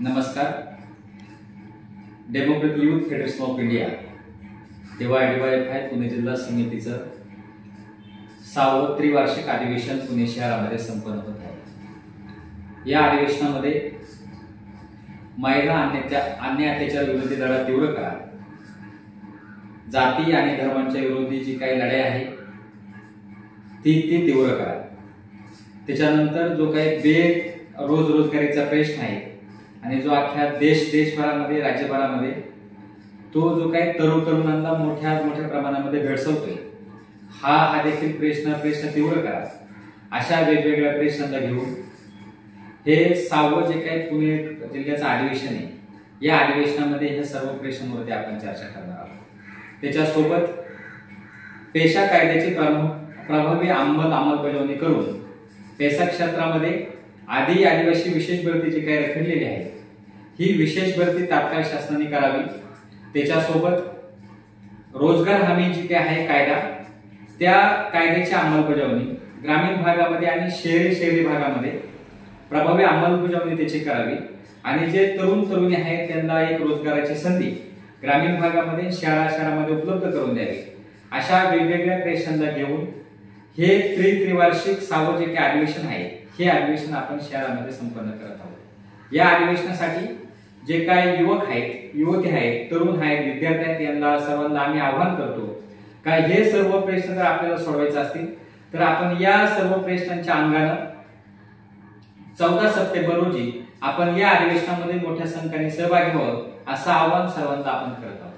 नमस्कार. Democratic youth federation of India DYFI Pune जिल्हा समितीचं 6वं त्रिवार्षिक अधिवेशन पुणे शहरामध्ये संपन्न होत आहे. या अधिवेशनामध्ये महिला अन्याय अत्याचार विरोधी लढा तीव्र करा, जाती आणि धर्मांच्या विरोधी जी काही लढाई आहे ती तीव्र करा. त्याच्यानंतर जो काही बेरोजगारीचा प्रश्न आहे आणि जो अख्ख्या देशभरामध्ये राज्यभरामध्ये तो जो काही तरुणांना मोठ्या प्रमाणामध्ये भेडसावतोय हा देखील प्रश्न तीव्र करा. अशा वेगवेगळ्या प्रश्नांना घेऊन हे 6वं जे काही पुणे जिल्ह्याचं अधिवेशन आहे या अधिवेशनामध्ये हे सर्व प्रश्नांवरती आपण चर्चा करणार आहोत. त्याच्यासोबत पेशा कायद्याची प्रभावी अंमलबजावणी करून पेशा क्षेत्रामध्ये आदिवासी विशेष भरती जी काही रखडलेली आहे ही विशेष भरती तात्काळ शासनाने करावी. त्याच्यासोबत रोजगार हमी जी काही आहे कायदा त्या कायद्याची अंमलबजावणी ग्रामीण भागामध्ये आणि शहरी भागामध्ये प्रभावी अंमलबजावणी त्याची करावी आणि जे तरुणी आहेत त्यांना एक रोजगाराची संधी ग्रामीण भागामध्ये शहरामध्ये उपलब्ध करून द्यावी. अशा वेगवेगळ्या प्रश्नांना घेऊन हे त्रिवार्षिक 6वं जे काही अधिवेशन आहे हे अधिवेशन आपण शहरामध्ये संपन्न करत आहोत. या अधिवेशनासाठी जे काही युवक आहेत, युवती आहेत, तरुण आहेत, विद्यार्थी आहेत यांना सर्वांना आम्ही आवाहन करतो का हे सर्व प्रश्न जर आपल्याला सोडवायचे असतील तर आपण या सर्व प्रश्नांच्या अंगानं 14 सप्टेंबर रोजी आपण या अधिवेशनामध्ये मोठ्या संख्येने सहभागी व्हावं असं आवाहन सर्वांना आपण करत आहोत.